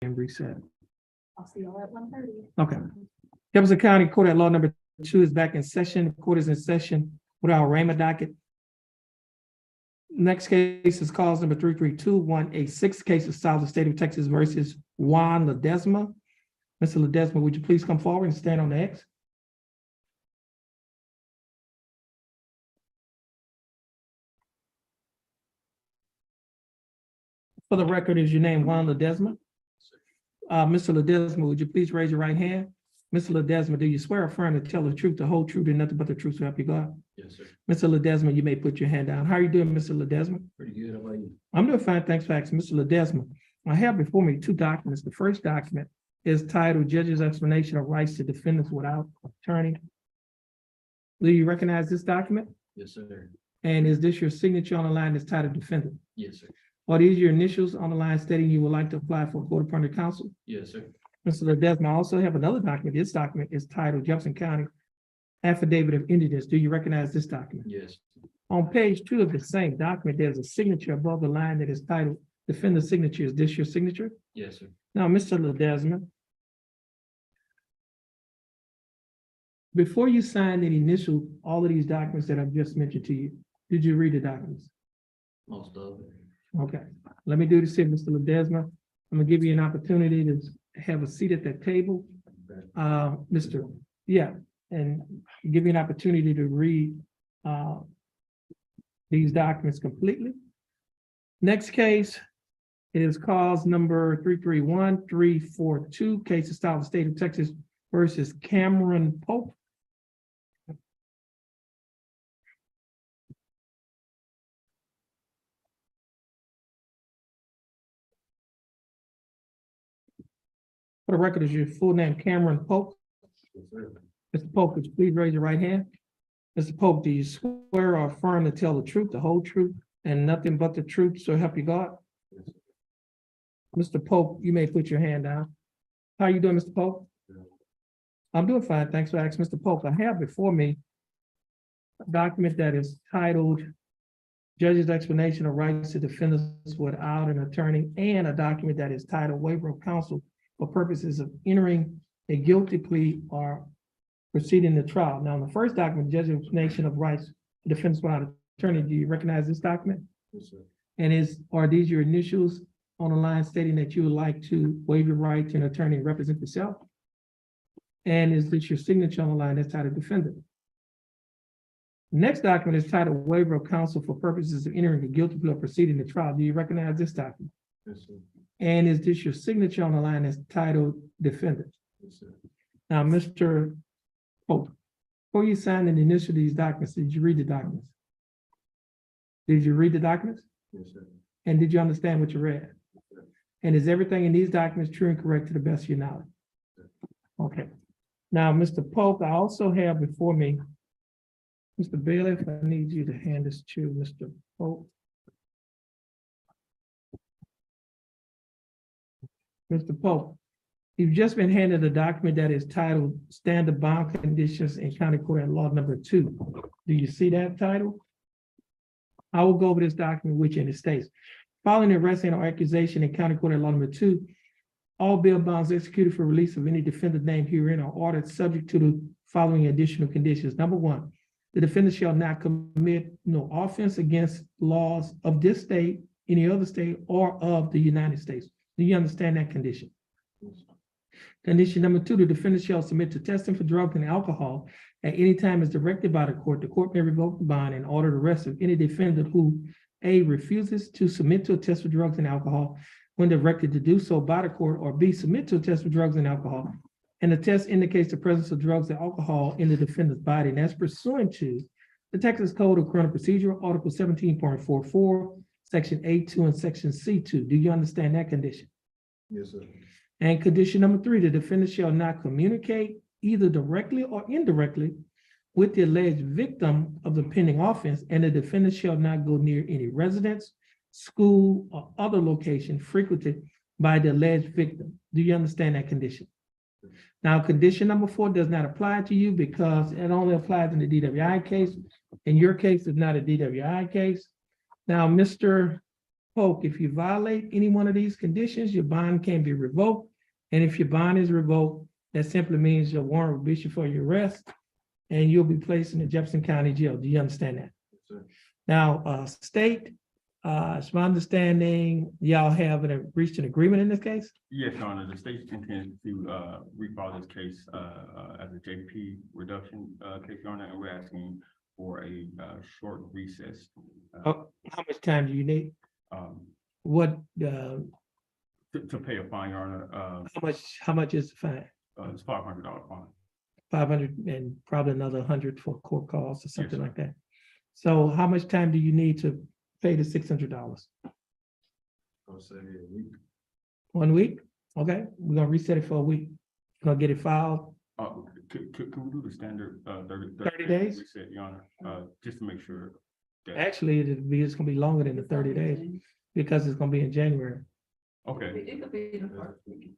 and reset. I'll see y'all at 1:30. Okay. Jefferson County Court at Law number 2 is back in session. The court is in session with our Raymond docket. Next case is cause number 332186. Case of South the State of Texas versus Juan Ledesma. Mr. Ledesma, would you please come forward and stand on the X? For the record, is your name Juan Ledesma? Mr. Ledesma, would you please raise your right hand? Mr. Ledesma, do you swear or affirm to tell the truth, the whole truth, and nothing but the truth to help you God? Yes, sir. Mr. Ledesma, you may put your hand down. How are you doing, Mr. Ledesma? Pretty good. How about you? I'm doing fine, thanks for asking. Mr. Ledesma, I have before me two documents. The first document is titled Judge's Explanation of Rights to Defendants Without Attorney. Do you recognize this document? Yes, sir. And is this your signature on the line that's titled Defendant? Yes, sir. Are these your initials on the line stating you would like to apply for court-appointed counsel? Yes, sir. Mr. Ledesma, I also have another document. This document is titled Jefferson County Affidavit of Indigence. Do you recognize this document? Yes. On page 2 of the same document, there's a signature above the line that is titled Defender Signature. Is this your signature? Yes, sir. Now, Mr. Ledesma, before you signed and initialed all of these documents that I've just mentioned to you, did you read the documents? Most of it. Okay, let me do this here, Mr. Ledesma. I'm gonna give you an opportunity to have a seat at that table. And give you an opportunity to read these documents completely. Next case is cause number 331342, case of South State of Texas versus Cameron Pope. For the record, is your full name Cameron Pope? Yes, sir. Mr. Pope, could you please raise your right hand? Mr. Pope, do you swear or affirm to tell the truth, the whole truth, and nothing but the truth, so help you God? Yes, sir. Mr. Pope, you may put your hand down. How are you doing, Mr. Pope? Yeah. I'm doing fine, thanks for asking. Mr. Pope, I have before me a document that is titled Judge's Explanation of Rights to Defendants Without an Attorney, and a document that is titled Waiver of Counsel for purposes of entering a guilty plea or proceeding to trial. Now, in the first document, Judge's Explanation of Rights to Defendants Without Attorney, do you recognize this document? Yes, sir. And are these your initials on the line stating that you would like to waive your right to an attorney and represent yourself? And is this your signature on the line that's titled Defendant? Next document is titled Waiver of Counsel for purposes of entering a guilty plea or proceeding to trial. Do you recognize this document? Yes, sir. And is this your signature on the line that's titled Defendant? Yes, sir. Now, Mr. Pope, before you signed and initial these documents, did you read the documents? Did you read the documents? Yes, sir. And did you understand what you read? Yes, sir. And is everything in these documents true and correct to the best of your knowledge? Okay. Now, Mr. Pope, I also have before me, Mr. Bailiff, I need you to hand this to Mr. Pope. Mr. Pope, you've just been handed a document that is titled Standard Bond Conditions in County Court at Law number 2. Do you see that title? I will go over this document with you, and it states, following the arrest and accusation in County Court at Law number 2, all bail bonds executed for release of any defendant named herein are ordered subject to the following additional conditions. Number 1, the defendant shall not commit no offense against laws of this state, any other state, or of the United States. Do you understand that condition? Yes, sir. Condition number 2, the defendant shall submit to testing for drugs and alcohol at any time as directed by the court. The court may revoke the bond and order the arrest of any defendant who A, refuses to submit to a test for drugs and alcohol when directed to do so by the court, or B, submit to a test for drugs and alcohol, and the test indicates the presence of drugs and alcohol in the defendant's body, and that's pursuant to the Texas Code of Criminal Procedure, Article 17.44, Section A2 and Section C2. Do you understand that condition? Yes, sir. And condition number 3, the defendant shall not communicate either directly or indirectly with the alleged victim of the pending offense, and the defendant shall not go near any residence, school, or other location frequented by the alleged victim. Do you understand that condition? Now, condition number 4 does not apply to you because it only applies in the DWI case. In your case, it's not a DWI case. Now, Mr. Polk, if you violate any one of these conditions, your bond can be revoked. And if your bond is revoked, that simply means your warrant will be issued for your arrest and you'll be placed in the Jefferson County Jail. Do you understand that? Yes, sir. Now, state, it's my understanding, y'all have reached an agreement in this case? Yes, Your Honor, the state intends to refile this case as a JP reduction case, Your Honor, and we're asking for a short recess. Oh, how much time do you need? um, What, to pay a fine, Your Honor. how much is the fine? It's $500 fine. 500 and probably another 100 for court costs or something sir. like that. So how much time do you need to pay the $600? I'll say a week. 1 week? Okay, we're gonna reset it for a week. Gonna get it filed. Could we do the standard 30 days? reset, Your Honor, just to make sure that, Actually, it's gonna be longer than the 30 days because it's gonna be in January. okay, It could be the first week.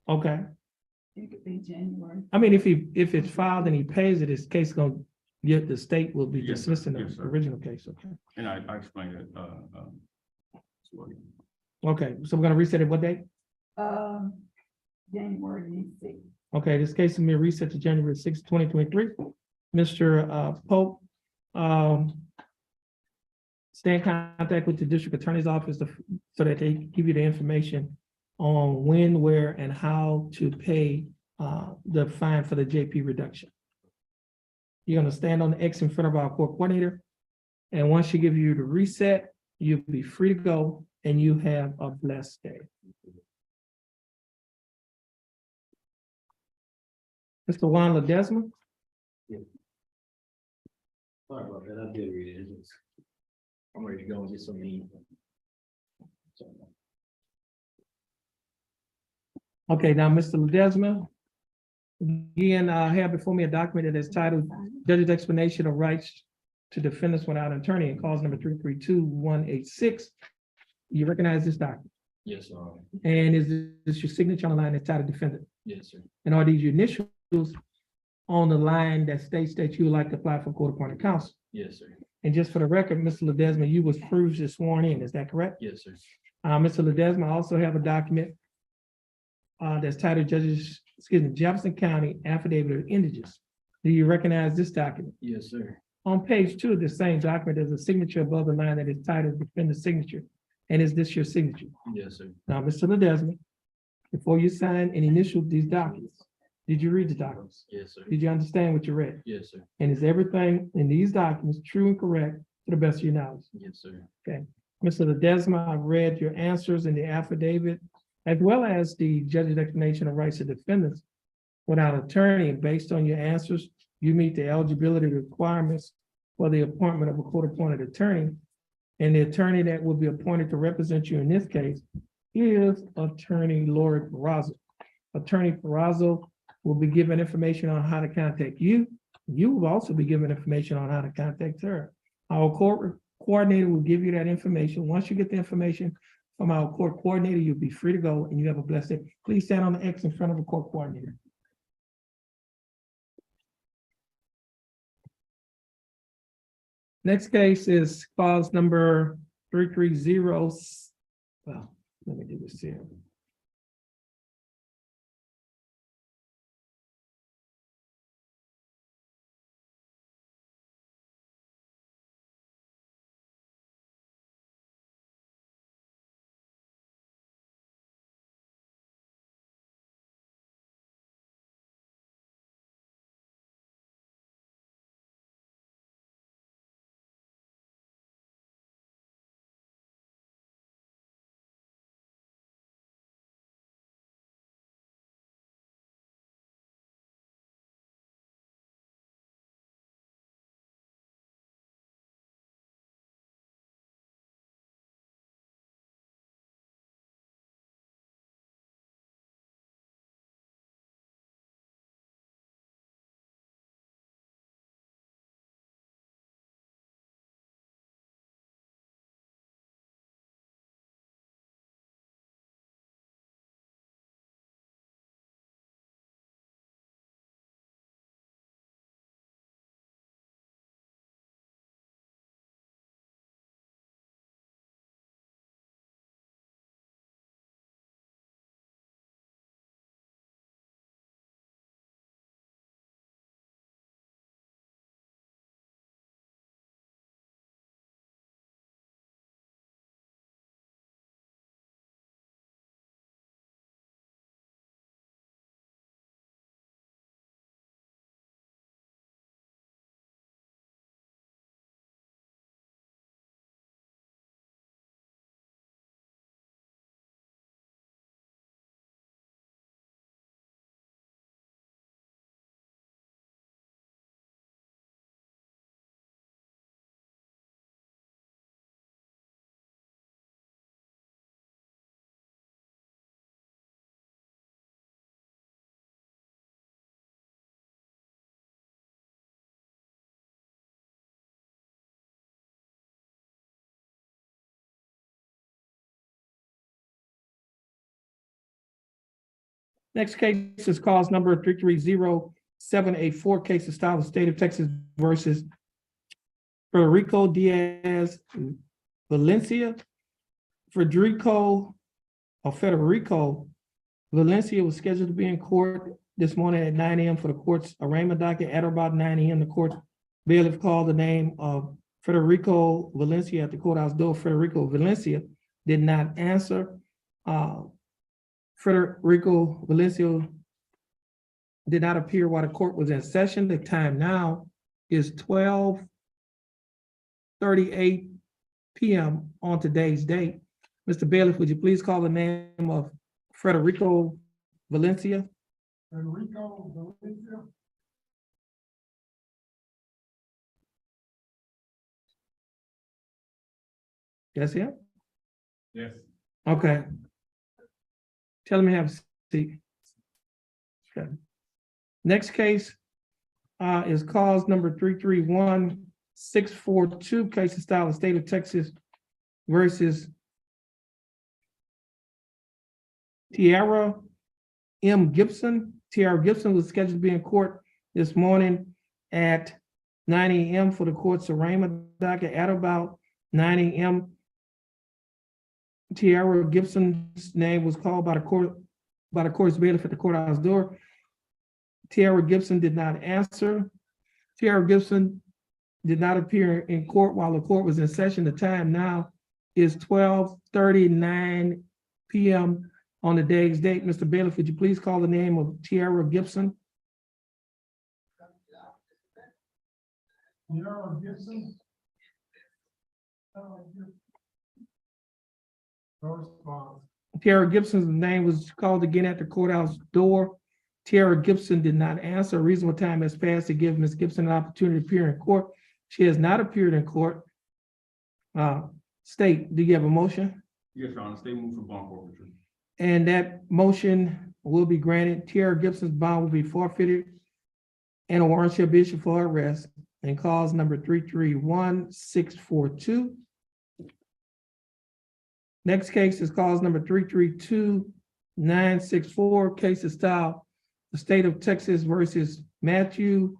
Okay, It could be January. I mean, if it's filed and he pays it, his case gonna, the state will be Yes, sir. dismissing the Yes, sir. original case, okay? and I explained it. Okay, so we're gonna reset it what date? January 6th. Okay, this case will be reset to January 6th, 2023. Mr. Pope, stay in contact with the district attorney's office so that they give you the information on when, where, and how to pay the fine for the JP reduction. You're gonna stand on the X in front of our court coordinator. And once she gives you the reset, you'll be free to go and you have a blessed day. Mr. Juan Ledesma? Sorry about that, I did read it. It's just- I'm ready to go and get some meat. Okay, now, Mr. Ledesma. Again, I have before me a document that is titled Judge's Explanation of Rights to Defendants Without an Attorney in cause number 332-186. You recognize this document? Yes, sir. And is this your signature on the line that's titled defendant? Yes, sir. And are these your initials on the line that states that you would like to apply for court appointed counsel? Yes, sir. And just for the record, Mr. Ledesma, you was previously sworn in, is that correct? Yes, sir. Mr. Ledesma, I also have a document that's titled Jefferson County Affidavit of Indigence. Do you recognize this document? Yes, sir. On page 2 of the same document, there's a signature above the line that is titled defendant signature. And is this your signature? Yes, sir. Now, Mr. Ledesma, before you sign and initial these documents, did you read the documents? Yes, sir. Did you understand what you read? Yes, sir. And is everything in these documents true and correct to the best of your knowledge? Yes, sir. Mr. Ledesma, I've read your answers in the affidavit, as well as the judge's explanation of rights of defendants without attorney. And based on your answers, you meet the eligibility requirements for the appointment of a court-appointed attorney. And the attorney that will be appointed to represent you in this case is Attorney Lori Ferrazzo. Attorney Ferrazzo will be given information on how to contact you. You will also be given information on how to contact her. Our court coordinator will give you that information. Once you get the information from our court coordinator, you'll be free to go and you have a blessed day. Please stand on the X in front of the court coordinator. Next case is clause number 330. Well, let me do this here. Next case is cause number 330784, case of style of state of Texas versus Federico Diaz Valencia. Federico Valencia was scheduled to be in court this morning at 9 a.m. for the court's arraignment docket. At about 9 a.m., the court bailiff called the name of Federico Valencia at the courthouse door. Federico Valencia did not answer. Federico Valencia did not appear while the court was in session. The time now is 12:38 p.m. on today's date. Mr. Bailiff, would you please call the name of Federico Valencia? Federico Valencia. That's him? Yes. Okay. Tell him to have a seat. Okay. Next case is cause number 331642, case of style of state of Texas versus Tiara M. Gibson. Tiara Gibson was scheduled to be in court this morning at 9 a.m. for the court's arraignment docket. At about 9 a.m., Tiara Gibson's name was called by the court's bailiff at the courthouse door. Tiara Gibson did not answer. Tiara Gibson did not appear in court while the court was in session. The time now is 12:39 p.m. on the day's date. Mr. Bailiff, would you please call the name of Tiara Gibson? Tiara Gibson. No response. Tiara Gibson's name was called again at the courthouse door. Tiara Gibson did not answer. A reasonable time has passed to give Ms. Gibson an opportunity to appear in court. She has not appeared in court. State, do you have a motion? Yes, Your Honor, state move for bond forfeiture. And that motion will be granted. Tiara Gibson's bond will be forfeited and a warrant shall be issued for arrest in cause number 331642. Next case is cause number 332964, case of style, the state of Texas versus Matthew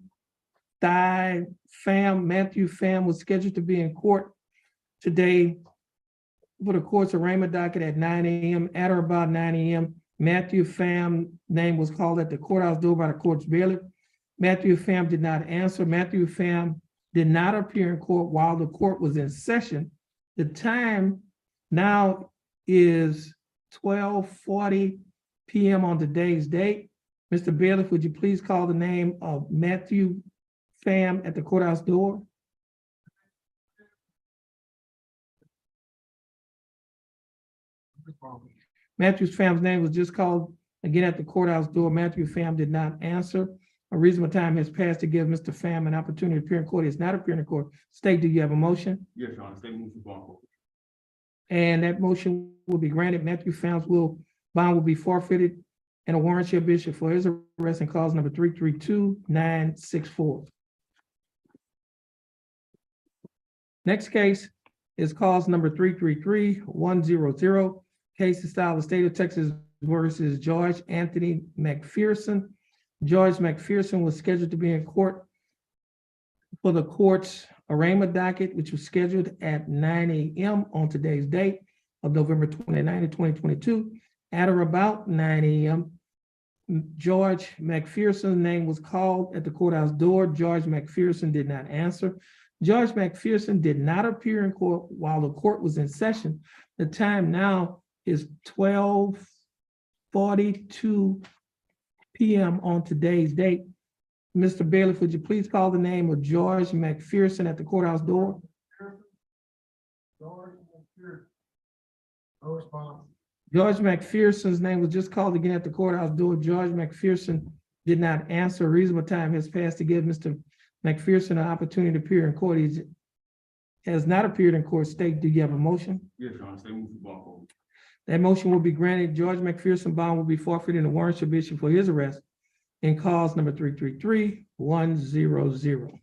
Pham. Matthew Pham was scheduled to be in court today for the court's arraignment docket at 9 a.m. At or about 9 a.m., Matthew Pham's name was called at the courthouse door by the court's bailiff. Matthew Pham did not answer. Matthew Pham did not appear in court while the court was in session. The time now is 12:40 p.m. on today's date. Mr. Bailiff, would you please call the name of Matthew Pham at the courthouse door? Matthew Pham's name was just called again at the courthouse door. Matthew Pham did not answer. A reasonable time has passed to give Mr. Pham an opportunity to appear in court. He has not appeared in court. State, do you have a motion? Yes, Your Honor, state move for bond forfeiture. And that motion will be granted. Matthew Pham's bond will be forfeited and a warrant shall be issued for his arrest in cause number 332964. Next case is cause number 333100, case of style of state of Texas versus George Anthony McPherson. George McPherson was scheduled to be in court for the court's arraignment docket, which was scheduled at 9 a.m. on today's date of November 29, 2022. At or about 9 a.m., George McPherson's name was called at the courthouse door. George McPherson did not answer. George McPherson did not appear in court while the court was in session. The time now is 12:42 p.m. on today's date. Mr. Bailiff, would you please call the name of George McPherson at the courthouse door? George McPherson. No response. George McPherson's name was just called again at the courthouse door. George McPherson did not answer. A reasonable time has passed to give Mr. McPherson an opportunity to appear in court. He has not appeared in court. State, do you have a motion? Yes, Your Honor, state move for bond forfeiture. That motion will be granted. George McPherson bond will be forfeited and a warrant shall be issued for his arrest in cause number 333100.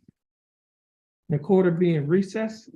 The court will be in recess.